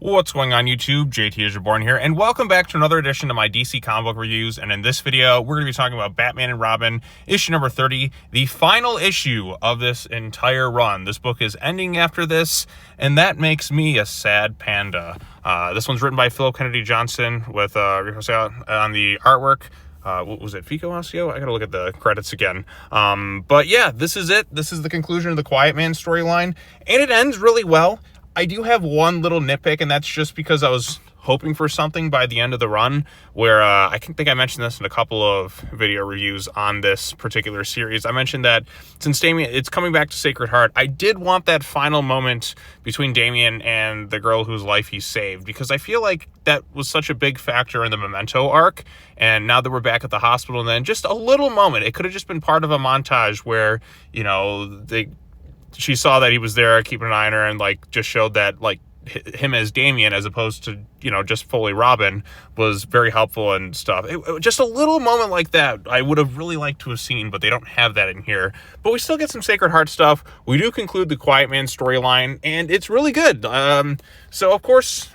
What's going on YouTube? JT is Reborn here, and welcome back to another edition of my DC comic book reviews. And in this video, we're going to be talking about Batman and Robin, issue number 30, the final issue of this entire run. This book is ending after this, and that makes me a sad panda. This one's written by Phillip Kennedy Johnson with Rico on the artwork. What was it, Fico Ossio? I gotta look at the credits again. But yeah, this is it. This is the conclusion of the Quiet Man storyline, and it ends really well. I do have one little nitpick, and that's just because I was hoping for something by the end of the run, where I think I mentioned this in a couple of video reviews on this particular series. I mentioned that since Damian, it's coming back to Sacred Heart, I did want that final moment between Damian and the girl whose life he saved, because I feel like that was such a big factor in the Memento arc. And now that we're back at the hospital, and then just a little moment, it could have just been part of a montage where, you know, she saw that he was there keeping an eye on her, and like just showed that like him as Damian as opposed to, you know, just fully Robin was very helpful and stuff. Just a little moment like that I would have really liked to have seen, but they don't have that in here. But we still get some Sacred Heart stuff. We do conclude the Quiet Man storyline, and it's really good. So of course,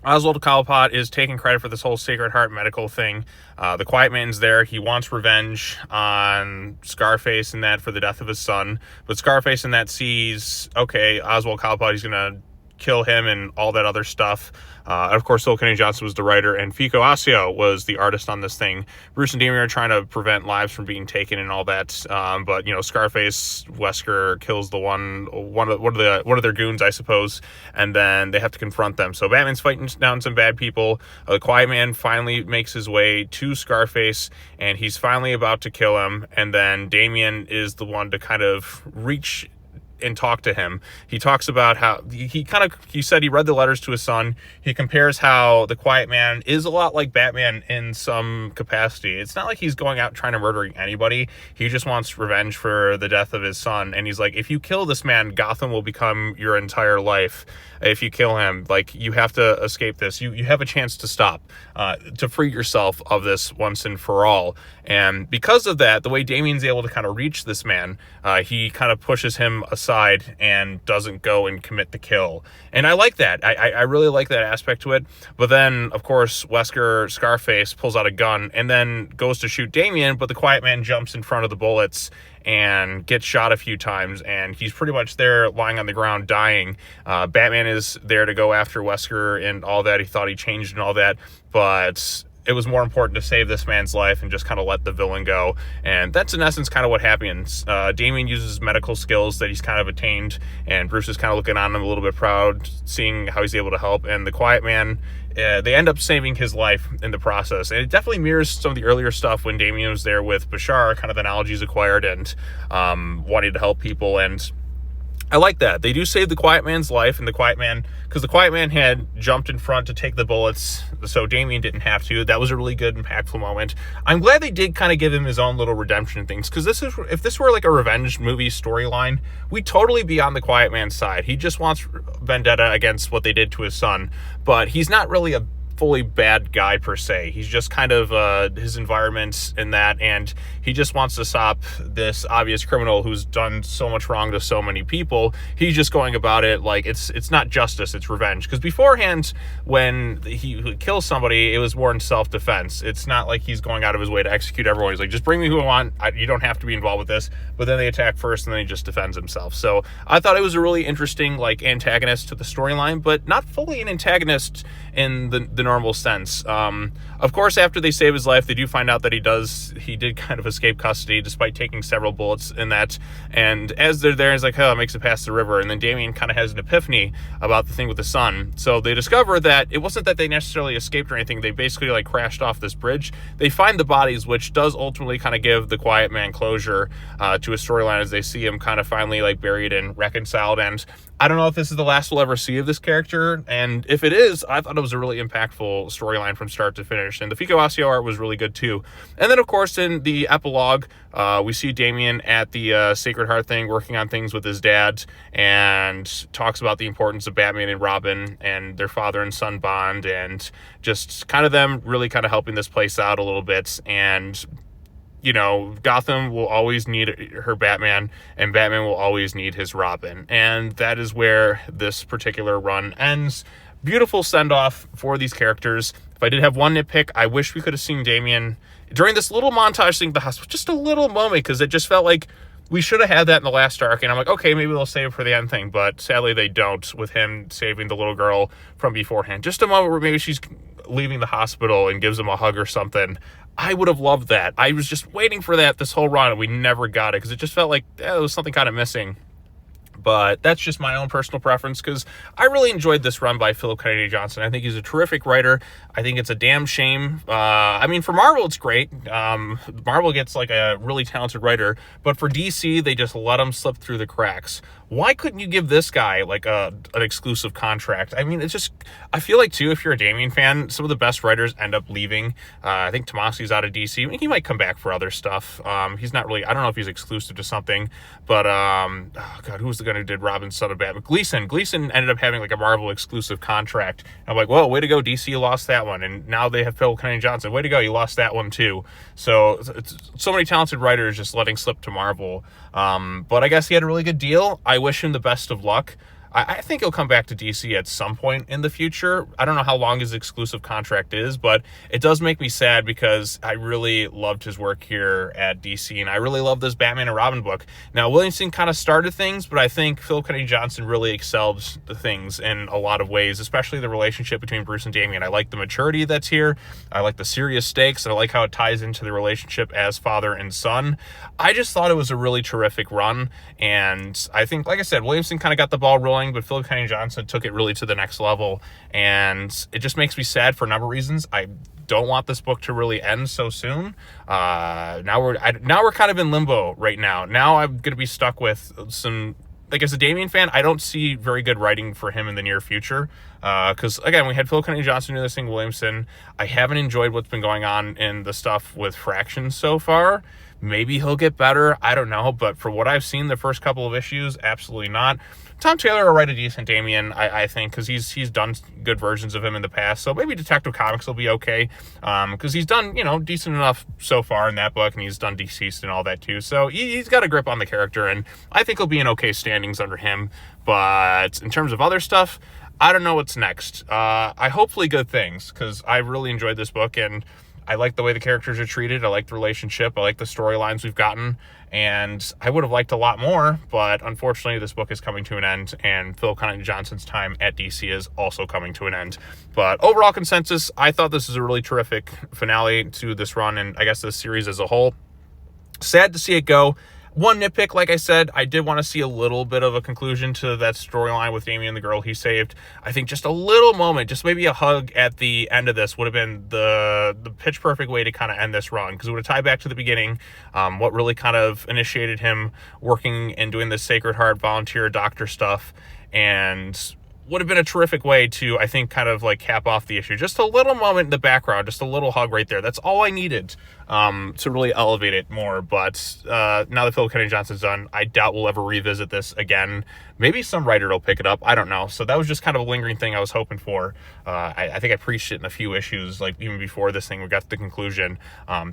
Oswald Cobblepot is taking credit for this whole Sacred Heart medical thing. The Quiet Man's there. He wants revenge on Scarface and that for the death of his son. But Scarface and that sees, okay, Oswald Cobblepot, he's going to kill him and all that other stuff. Of course, Phillip Kennedy Johnson was the writer, and Fico Ossio was the artist on this thing. Bruce and Damian are trying to prevent lives from being taken and all that. But you know, Scarface, Wesker kills one of their goons, I suppose, and then they have to confront them. So Batman's fighting down some bad people. The Quiet Man finally makes his way to Scarface, and he's finally about to kill him. And then Damian is the one to kind of reach and talk to him. He talks about how he said he read the letters to his son. He compares how the Quiet Man is a lot like Batman in some capacity. It's not like he's going out trying to murder anybody. He just wants revenge for the death of his son. And he's like, if you kill this man, Gotham will become your entire life. If you kill him, like, you have to escape this. You have a chance to stop, to free yourself of this once and for all. And because of that, the way Damian's able to kind of reach this man, he kind of pushes him aside and doesn't go and commit the kill. And I like that. I really like that aspect to it. But then, of course, Wesker, Scarface, pulls out a gun and then goes to shoot Damian, but the Quiet Man jumps in front of the bullets and gets shot a few times, and he's pretty much there lying on the ground dying. Batman is there to go after Wesker and all that. He thought he changed and all that, but it was more important to save this man's life and just kind of let the villain go. And that's in essence kind of what happens. Damian uses medical skills that he's kind of attained, and Bruce is kind of looking on him a little bit proud, seeing how he's able to help. And the Quiet Man, they end up saving his life in the process. And it definitely mirrors some of the earlier stuff when Damian was there with Bashar, kind of the knowledge he's acquired and wanting to help people. And I like that. They do save the Quiet Man's life, and the Quiet Man, because the Quiet Man had jumped in front to take the bullets, so Damian didn't have to. That was a really good, impactful moment. I'm glad they did kind of give him his own little redemption things, because if this were like a revenge movie storyline, we'd totally be on the Quiet Man's side. He just wants vendetta against what they did to his son, but he's not really a fully bad guy per se. He's just kind of his environment in that, and he just wants to stop this obvious criminal who's done so much wrong to so many people. He's just going about it like it's not justice, it's revenge. Because beforehand, when he kills somebody, it was more in self-defense. It's not like he's going out of his way to execute everyone. He's like, just bring me who I want. You don't have to be involved with this. But then they attack first, and then he just defends himself. So I thought it was a really interesting like antagonist to the storyline, but not fully an antagonist in the normal sense. Of course, after they save his life, they do find out that he did kind of escape custody despite taking several bullets in that. And as they're there, he's like, oh, it makes it past the river. And then Damian kind of has an epiphany about the thing with the sun. So they discover that it wasn't that they necessarily escaped or anything. They basically like crashed off this bridge. They find the bodies, which does ultimately kind of give the Quiet Man closure to a storyline as they see him kind of finally like buried and reconciled. And I don't know if this is the last we'll ever see of this character, and if it is, I thought it was a really impactful storyline from start to finish, and the Fico Ossio art was really good too. And then, of course, in the epilogue, we see Damian at the Sacred Heart thing, working on things with his dad, and talks about the importance of Batman and Robin and their father and son bond, and just kind of them really kind of helping this place out a little bit. And you know, Gotham will always need her Batman, and Batman will always need his Robin. And that is where this particular run ends. Beautiful send-off for these characters. If I did have one nitpick, I wish we could have seen Damian during this little montage thing at the hospital. Just a little moment, because it just felt like we should have had that in the last arc. And I'm like, okay, maybe they'll save it for the end thing. But sadly, they don't, with him saving the little girl from beforehand. Just a moment where maybe she's leaving the hospital and gives him a hug or something. I would have loved that. I was just waiting for that this whole run, and we never got it, because it just felt like there was something kind of missing. But that's just my own personal preference, because I really enjoyed this run by Phillip Kennedy Johnson. I think he's a terrific writer. I think it's a damn shame. I mean, for Marvel, it's great. Marvel gets like a really talented writer, but for DC, they just let him slip through the cracks. Why couldn't you give this guy like an exclusive contract? I mean, it's just, I feel like too, if you're a Damian fan, some of the best writers end up leaving. I think Tomasi's out of DC. I mean, he might come back for other stuff. He's not really, I don't know if he's exclusive to something, but oh God, who was the guy who did Robin's Son of Batman? Gleason ended up having like a Marvel exclusive contract. I'm like, well, way to go, DC, you lost that one. And now they have Phillip Kennedy Johnson. Way to go, you lost that one too. So it's so many talented writers just letting slip to Marvel. But I guess he had a really good deal. I wish him the best of luck. I think he'll come back to DC at some point in the future. I don't know how long his exclusive contract is, but it does make me sad, because I really loved his work here at DC, and I really love this Batman and Robin book. Now, Williamson kind of started things, but I think Phillip Kennedy Johnson really excelled the things in a lot of ways, especially the relationship between Bruce and Damian. I like the maturity that's here. I like the serious stakes, and I like how it ties into the relationship as father and son. I just thought it was a really terrific run, and I think, like I said, Williamson kind of got the ball rolling, but Phillip Kennedy Johnson took it really to the next level, and it just makes me sad for a number of reasons. I don't want this book to really end so soon. Now we're kind of in limbo right now. Now I'm going to be stuck with some, like, as a Damian fan, I don't see very good writing for him in the near future. Because, again, we had Phillip Kennedy Johnson do this thing, Williamson. I haven't enjoyed what's been going on in the stuff with Fraction so far. Maybe he'll get better. I don't know. But for what I've seen the first couple of issues, absolutely not. Tom Taylor will write a decent Damian, I think, because he's done good versions of him in the past. So maybe Detective Comics will be okay, because he's done, you know, decent enough so far in that book, and he's done Deceased and all that too. So he's got a grip on the character, and I think he'll be in okay standings under him. But in terms of other stuff, I don't know what's next. I hopefully good things, because I really enjoyed this book, and I like the way the characters are treated. I like the relationship. I like the storylines we've gotten. And I would have liked a lot more, but unfortunately this book is coming to an end, and Phillip Kennedy Johnson's time at DC is also coming to an end. But overall consensus, I thought this is a really terrific finale to this run, and I guess this series as a whole. Sad to see it go. One nitpick, like I said, I did want to see a little bit of a conclusion to that storyline with Damian, the girl he saved. I think just a little moment, just maybe a hug at the end of this would have been the pitch perfect way to kind of end this run, because it would have tied back to the beginning, what really kind of initiated him working and doing this Sacred Heart volunteer doctor stuff, and would have been a terrific way to, I think, kind of like cap off the issue. Just a little moment in the background, just a little hug right there. That's all I needed to really elevate it more. But now that Phillip Kennedy Johnson's done, I doubt we'll ever revisit this again. Maybe some writer will pick it up. I don't know. So that was just kind of a lingering thing I was hoping for. I think I preached it in a few issues, like even before this thing, we got to the conclusion.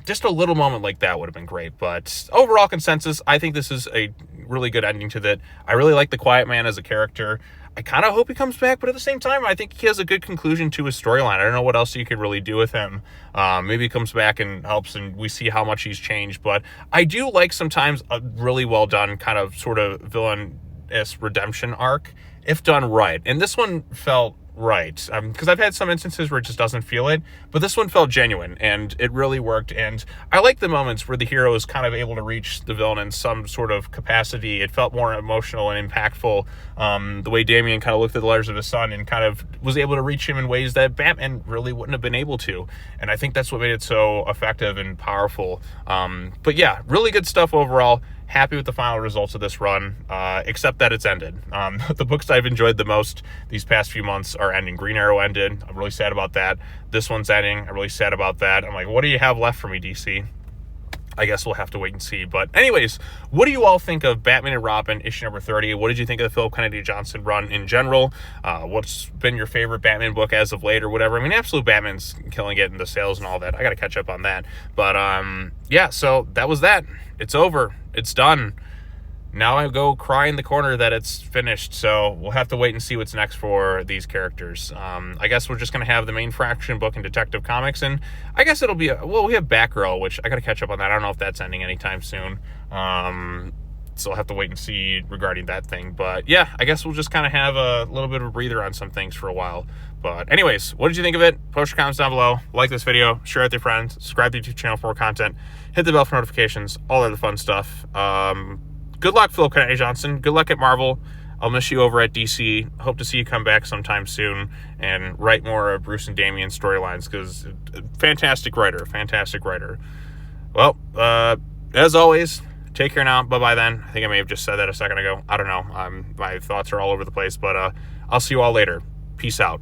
Just a little moment like that would have been great. But overall consensus, I think this is a really good ending to that. I really like the Quiet Man as a character. I kind of hope he comes back, but at the same time, I think he has a good conclusion to his storyline. I don't know what else you could really do with him. Maybe he comes back and helps, and we see how much he's changed. But I do like sometimes a really well done kind of sort of villainous redemption arc, if done right. And this one felt right, because I've had some instances where it just doesn't feel it, but this one felt genuine, and it really worked. And I like the moments where the hero is kind of able to reach the villain in some sort of capacity. It felt more emotional and impactful, the way Damian kind of looked at the letters of his son and kind of was able to reach him in ways that Batman really wouldn't have been able to. And I think that's what made it so effective and powerful. But yeah, really good stuff overall. Happy with the final results of this run, except that it's ended. The books I've enjoyed the most these past few months are ending. Green Arrow ended. I'm really sad about that. This one's ending. I'm really sad about that. I'm like, what do you have left for me, DC? I guess we'll have to wait and see. But anyways, what do you all think of Batman and Robin issue number 30? What did you think of the Phillip Kennedy Johnson run in general? What's been your favorite Batman book as of late or whatever? I mean, Absolute Batman's killing it in the sales and all that. I got to catch up on that. But yeah, so that was that. It's over. It's done. Now I go cry in the corner that it's finished, so we'll have to wait and see what's next for these characters. I guess we're just going to have the main Fraction book in Detective Comics, and I guess it'll be, we have Batgirl, which I got to catch up on that. I don't know if that's ending anytime soon, so I'll have to wait and see regarding that thing. But yeah, I guess we'll just kind of have a little bit of a breather on some things for a while. But anyways, what did you think of it? Post your comments down below. Like this video, share it with your friends, subscribe to the YouTube channel for more content, hit the bell for notifications, all that other fun stuff. Good luck, Phillip Kennedy Johnson. Good luck at Marvel. I'll miss you over at DC. Hope to see you come back sometime soon and write more of Bruce and Damian storylines, because fantastic writer. Well, as always, take care now. Bye-bye then. I think I may have just said that a second ago. I don't know. My thoughts are all over the place, but I'll see you all later. Peace out.